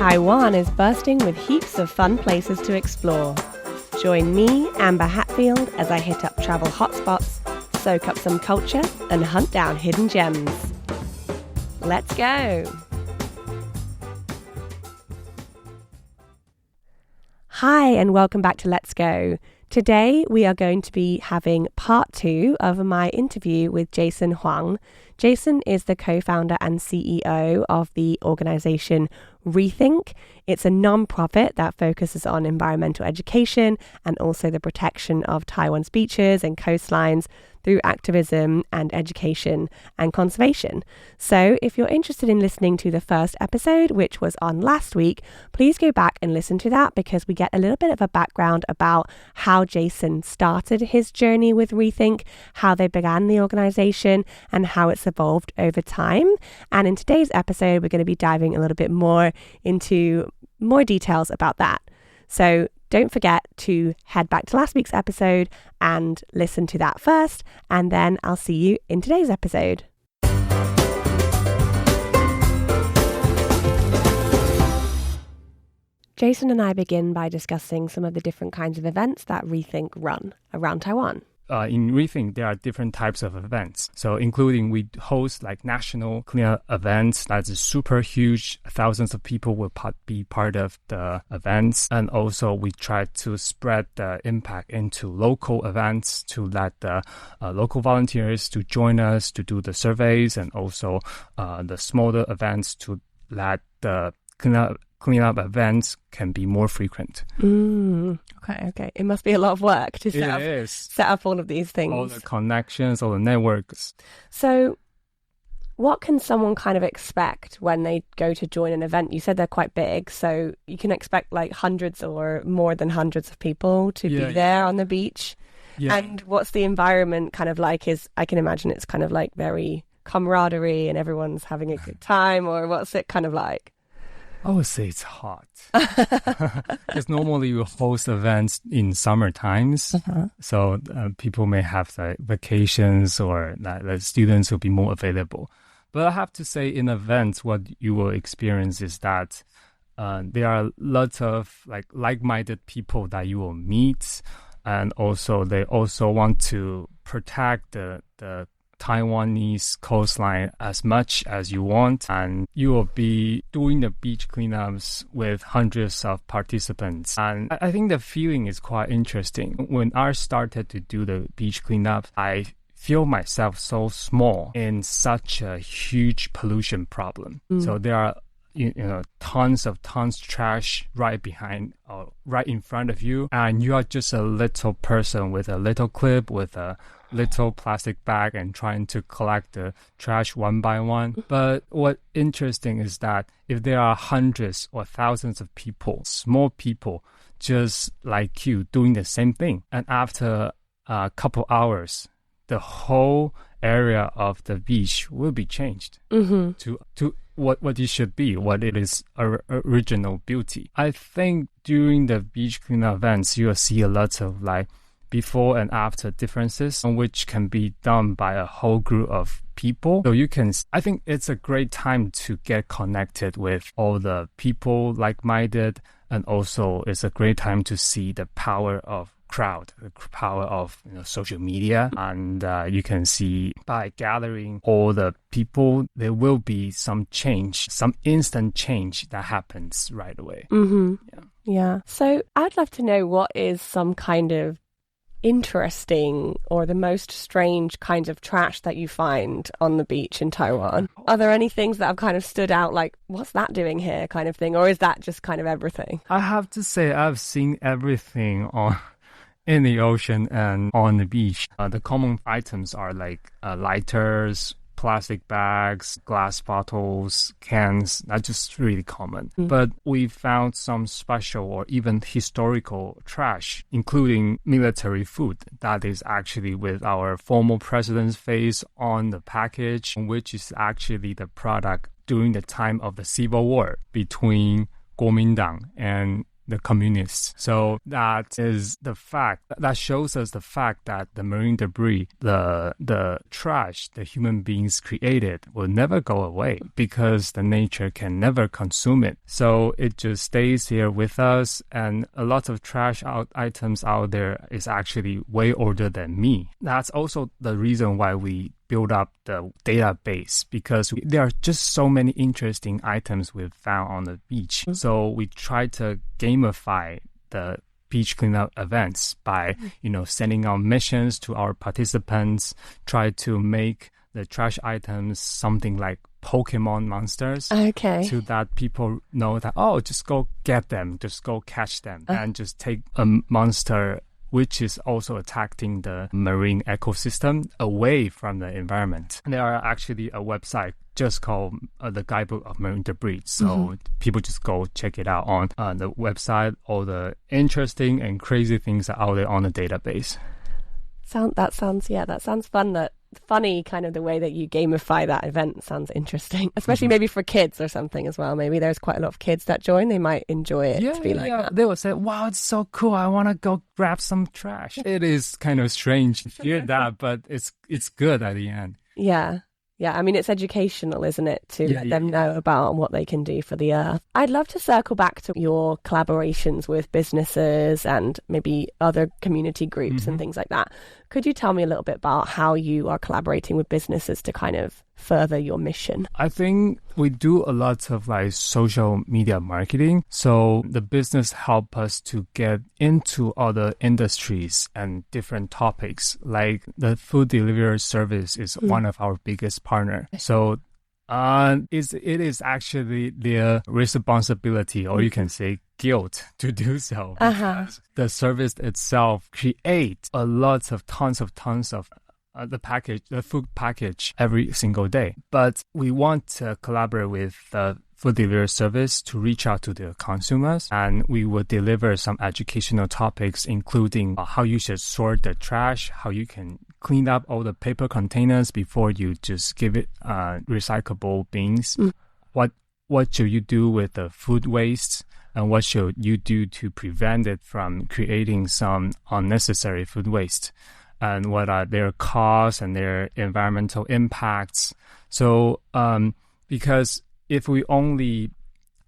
Taiwan is bursting with heaps of fun places to explore. Join me, Amber Hatfield, as I hit up travel hotspots, soak up some culture, and hunt down hidden gems. Let's go! Hi, and welcome back to Let's Go. Today, we are going to be having part 2 of my interview with Jason Huang. Jason is the co-founder and CEO of the organization Rethink. It's a non-profit that focuses on environmental education and also the protection of Taiwan's beaches and coastlines through activism and education and conservation. So if you're interested in listening to the first episode, which was on last week, please go back and listen to that because we get a little bit of a background about how Jason started his journey with Rethink, how they began the organization, and how it's evolved over time. And in today's episode, we're going to be diving a little bit more into more details about that. So don't forget to head back to last week's episode and listen to that first, and then I'll see you in today's episode. Jason and I begin by discussing some of the different kinds of events that Rethink run around Taiwan. In Rethink, there are different types of events. So including we host like national cleanup events that's super huge. Thousands of people will be part of the events. And also we try to spread the impact into local events to let the local volunteers to join us to do the surveys, and also the smaller events to let the cleanup events can be more frequent. Okay. It must be a lot of work to set up all of these things. All the connections, all the networks. So what can someone kind of expect when they go to join an event? You said they're quite big, so you can expect like hundreds or more than hundreds of people to be there on the beach. Yeah. And what's the environment kind of like? I can imagine it's kind of like very camaraderie and everyone's having a good time, or what's it kind of like? I would say it's hot. Because normally we host events in summer times. So people may have vacations, or the students will be more available. But I have to say, in events, what you will experience is that there are lots of like-minded people that you will meet. And also they also want to protect the Taiwanese coastline as much as you want, and you will be doing the beach cleanups with hundreds of participants. And I think the feeling is quite interesting. When I started to do the beach cleanup, I feel myself so small in such a huge pollution problem. So there are tons of trash right behind or right in front of you, and you are just a little person with a little clip with a little plastic bag and trying to collect the trash one by one. But what's interesting is that if there are hundreds or thousands of people, small people just like you doing the same thing, and after a couple hours, the whole area of the beach will be changed to what it should be, what it is original beauty. I think during the beach cleanup events, you will see a lot of before and after differences, which can be done by a whole group of people. So I think it's a great time to get connected with all the people like-minded, and also it's a great time to see the power of crowd, the power of social media. And you can see by gathering all the people, there will be some change, some instant change that happens right away. Yeah. So I'd love to know what is some kind of interesting or the most strange kinds of trash that you find on the beach in Taiwan. Are there any things that have kind of stood out, like, what's that doing here kind of thing? Or is that just kind of everything? I have to say I've seen everything in the ocean and on the beach. The common items are like lighters, plastic bags, glass bottles, cans. That's just really common. But we found some special or even historical trash, including military food that is actually with our former president's face on the package, which is actually the product during the time of the civil war between Kuomintang and the communists. So that is the fact that shows us the fact that the marine debris, the trash the human beings created will never go away because the nature can never consume it. So it just stays here with us, and a lot of items out there is actually way older than me. That's also the reason why we build up the database, because there are just so many interesting items we've found on the beach. So we try to gamify the beach cleanup events by, sending out missions to our participants, try to make the trash items something like Pokemon monsters. Okay. So that people know that, just go get them, just go catch them, and just take a monster which is also attacking the marine ecosystem away from the environment. There are actually a website just called the Guidebook of Marine Debris. So people just go check it out on the website. All the interesting and crazy things are out there on the database. That sounds fun. Funny kind of the way that you gamify that event sounds interesting, especially maybe for kids or something as well. Maybe there's quite a lot of kids that join. They might enjoy it to be like that. They will say, wow, it's so cool, I want to go grab some trash. It is kind of strange to hear that, but it's good at the end. Yeah, I mean, it's educational, isn't it, to let them know about what they can do for the earth. I'd love to circle back to your collaborations with businesses and maybe other community groups and things like that. Could you tell me a little bit about how you are collaborating with businesses to kind of further your mission? I think we do a lot of social media marketing. So the business help us to get into other industries and different topics. Like the food delivery service is one of our biggest partner. So it is actually their responsibility, or you can say guilt, to do so. Because the service itself creates tons of the food package every single day. But we want to collaborate with the food delivery service to reach out to the consumers, and we will deliver some educational topics, including how you should sort the trash, how you can clean up all the paper containers before you just give it recyclable bins. What should you do with the food waste, and what should you do to prevent it from creating some unnecessary food waste? And what are their costs and their environmental impacts. So because if we only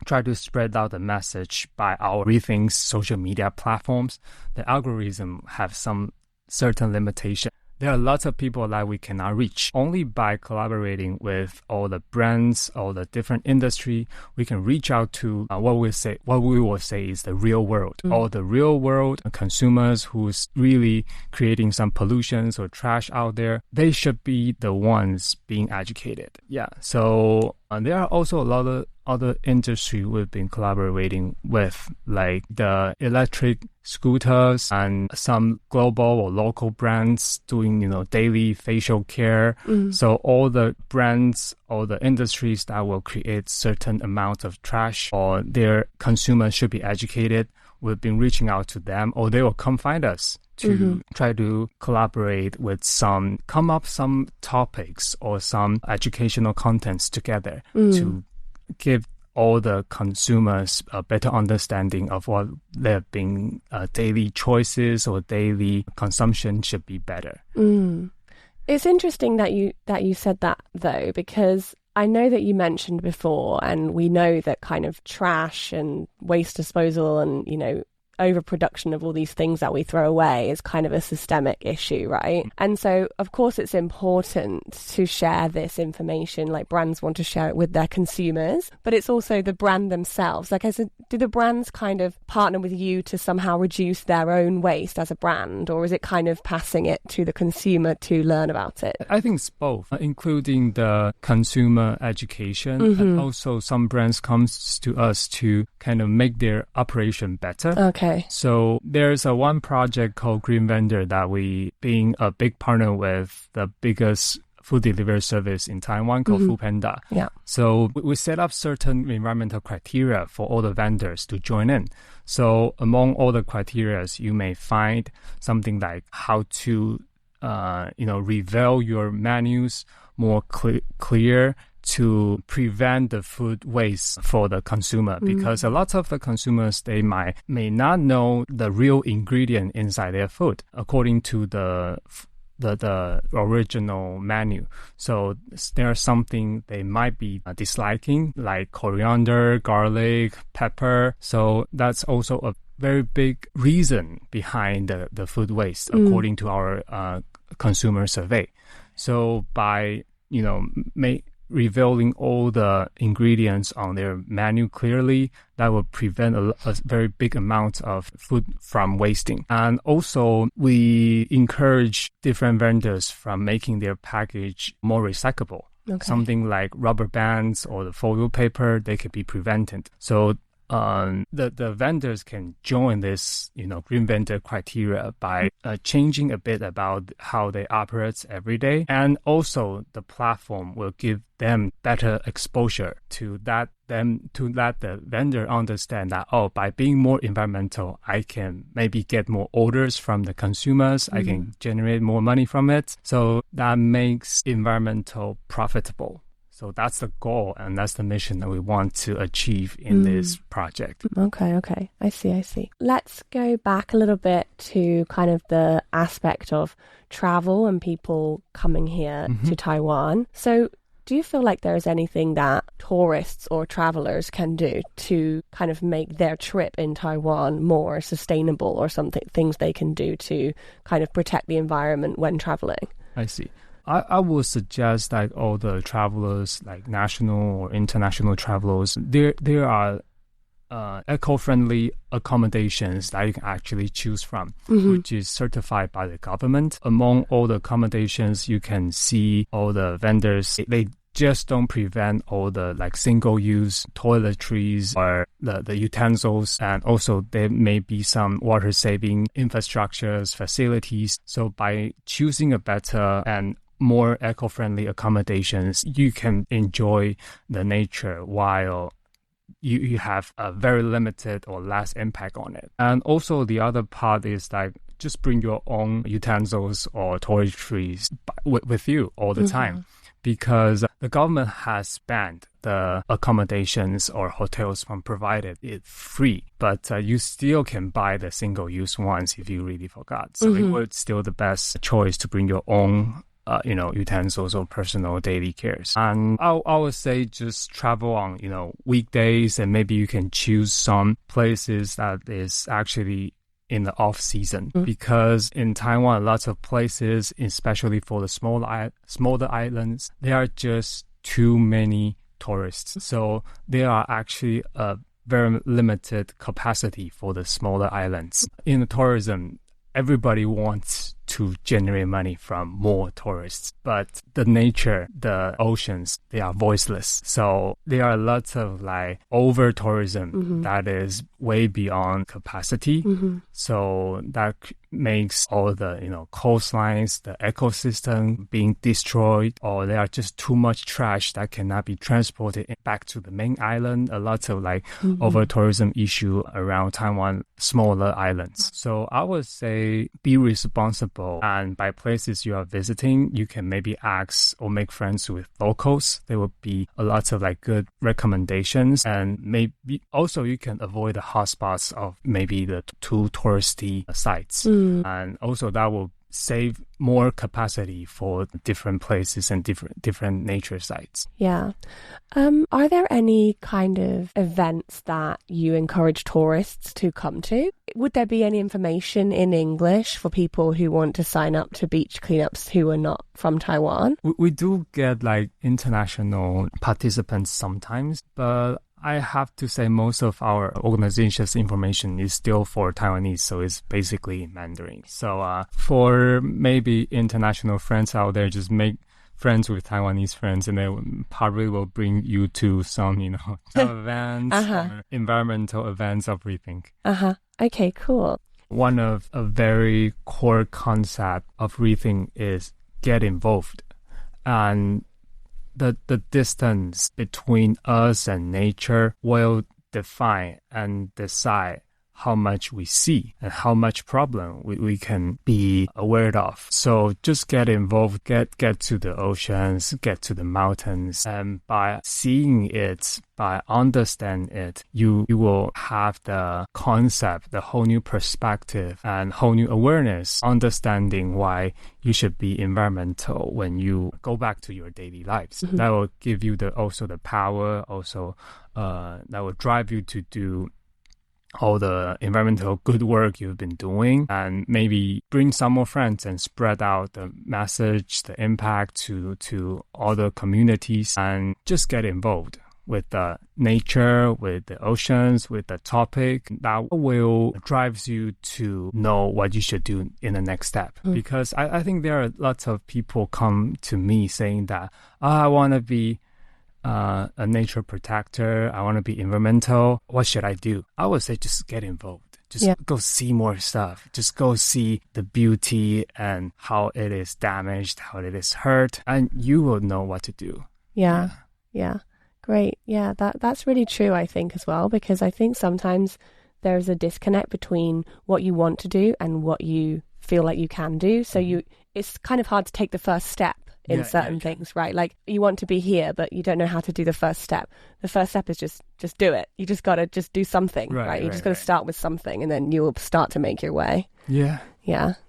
try to spread out the message by our Rethink's social media platforms, the algorithm have some certain limitation. There are lots of people that we cannot reach. Only by collaborating with all the brands, all the different industry, we can reach out to what we will say is the real world. All the real world consumers who's really creating some pollutions or trash out there, they should be the ones being educated. Yeah. So there are also a lot of other industry we've been collaborating with, like the electric scooters and some global or local brands doing, daily facial care. So all the brands, all the industries that will create certain amount of trash or their consumers should be educated. We've been reaching out to them, or they will come find us to try to collaborate with come up some topics or some educational contents together to give all the consumers a better understanding of what their being daily choices or daily consumption should be better. It's interesting that you said that, though, because I know that you mentioned before, and we know that kind of trash and waste disposal and, overproduction of all these things that we throw away is kind of a systemic issue, right? And so, of course, it's important to share this information, like brands want to share it with their consumers, but it's also the brand themselves. Like I said, do the brands kind of partner with you to somehow reduce their own waste as a brand, or is it kind of passing it to the consumer to learn about it? I think it's both, including the consumer education, and also some brands comes to us to kind of make their operation better. Okay. So there's one project called Green Vendor that we, being a big partner with the biggest food delivery service in Taiwan called Foodpanda. Yeah. So we set up certain environmental criteria for all the vendors to join in. So among all the criteria, you may find something like how to, reveal your menus more clear to prevent the food waste for the consumer, because a lot of the consumers, they may not know the real ingredient inside their food according to the original menu. So there's something they might be disliking, like coriander, garlic, pepper. So that's also a very big reason behind the food waste, according to our consumer survey. So by revealing all the ingredients on their menu clearly, that will prevent a very big amount of food from wasting. And also, we encourage different vendors from making their package more recyclable. Okay. Something like rubber bands or the foil paper, they can be prevented. So the vendors can join this, green vendor criteria by changing a bit about how they operate every day. And also the platform will give them better exposure to let the vendor understand that, by being more environmental, I can maybe get more orders from the consumers. I can generate more money from it. So that makes environmental profitable. So that's the goal, and that's the mission that we want to achieve in this project. Okay. I see. Let's go back a little bit to kind of the aspect of travel and people coming here to Taiwan. So do you feel like there's anything that tourists or travelers can do to kind of make their trip in Taiwan more sustainable, or things they can do to kind of protect the environment when traveling? I see. I would suggest like all the travelers, like national or international travelers, there are eco-friendly accommodations that you can actually choose from, which is certified by the government. Among all the accommodations, you can see all the vendors, they just don't prevent all the like single-use toiletries or the utensils, and also there may be some water-saving infrastructures, facilities. So by choosing a better and more eco-friendly accommodations, you can enjoy the nature while you have a very limited or less impact on it. And also the other part is like just bring your own utensils or toiletries with you all the time, because the government has banned the accommodations or hotels from provided it free, but you still can buy the single-use ones if you really forgot. So it was still the best choice to bring your own utensils or personal daily cares. And I would say just travel on, weekdays, and maybe you can choose some places that is actually in the off season, because in Taiwan, lots of places, especially for the smaller islands, there are just too many tourists. So there are actually a very limited capacity for the smaller islands. In the tourism, everybody wants to generate money from more tourists, but the nature, the oceans, they are voiceless. So there are lots of like over tourism that is way beyond capacity. So that makes all the coastlines, the ecosystem being destroyed, or there are just too much trash that cannot be transported back to the main island. A lot of like over tourism issue around Taiwan smaller islands. So I would say be responsible, and by places you are visiting, you can maybe ask or make friends with locals. There will be a lot of like good recommendations, and maybe also you can avoid the hotspots of maybe the too touristy sites. And also that will save more capacity for different places and different nature sites. Yeah. Are there any kind of events that you encourage tourists to come to? Would there be any information in English for people who want to sign up to beach cleanups who are not from Taiwan? We do get like international participants sometimes, but I have to say most of our organization's information is still for Taiwanese, so it's basically in Mandarin. So for maybe international friends out there, just make friends with Taiwanese friends, and they probably will bring you to some, events, or environmental events of Rethink. Okay, cool. One of a very core concept of Rethink is get involved. And the distance between us and nature will define and decide how much we see and how much problem we can be aware of. So just get involved, get to the oceans, get to the mountains, and by seeing it, by understanding it, you will have the concept, the whole new perspective and whole new awareness, understanding why you should be environmental when you go back to your daily lives. Mm-hmm. That will give you also the power, also that will drive you to do all the environmental good work you've been doing, and maybe bring some more friends and spread out the message, the impact to other communities, and just get involved with the nature, with the oceans, with the topic. That will drive you to know what you should do in the next step. Because I think there are lots of people come to me saying that, I want to be a nature protector, I want to be environmental, what should I do? I would say just get involved. Just go see more stuff. Just go see the beauty and how it is damaged, how it is hurt, and you will know what to do. Yeah. Great. Yeah, that's really true, I think, as well, because I think sometimes there's a disconnect between what you want to do and what you feel like you can do. So it's kind of hard to take the first step in certain things, right? Like you want to be here, but you don't know how to do the first step. The first step is just do it. You just got to just do something, right? You just got to start with something, and then you will start to make your way. Yeah.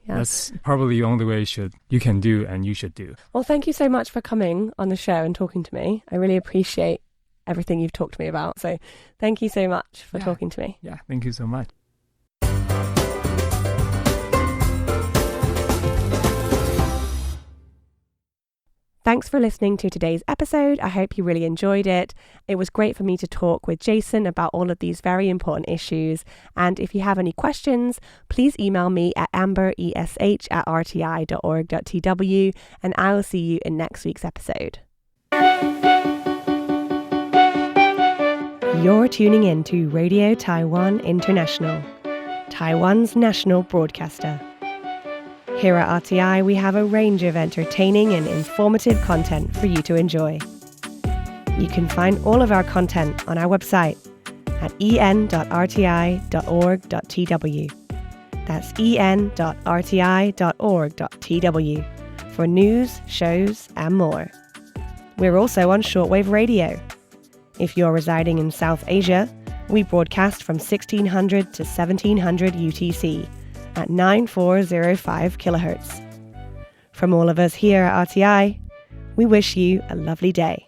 That's probably the only way you can do and you should do. Well, thank you so much for coming on the show and talking to me. I really appreciate everything you've talked to me about. So thank you so much for talking to me. Yeah, thank you so much. Thanks for listening to today's episode. I hope you really enjoyed it. It was great for me to talk with Jason about all of these very important issues. And if you have any questions, please email me at amberesh@rti.org.tw, and I will see you in next week's episode. You're tuning in to Radio Taiwan International, Taiwan's national broadcaster. Here at RTI, we have a range of entertaining and informative content for you to enjoy. You can find all of our content on our website at en.rti.org.tw. That's en.rti.org.tw for news, shows, and more. We're also on shortwave radio. If you're residing in South Asia, we broadcast from 1600 to 1700 UTC at 9405 kilohertz. From all of us here at RTI, we wish you a lovely day.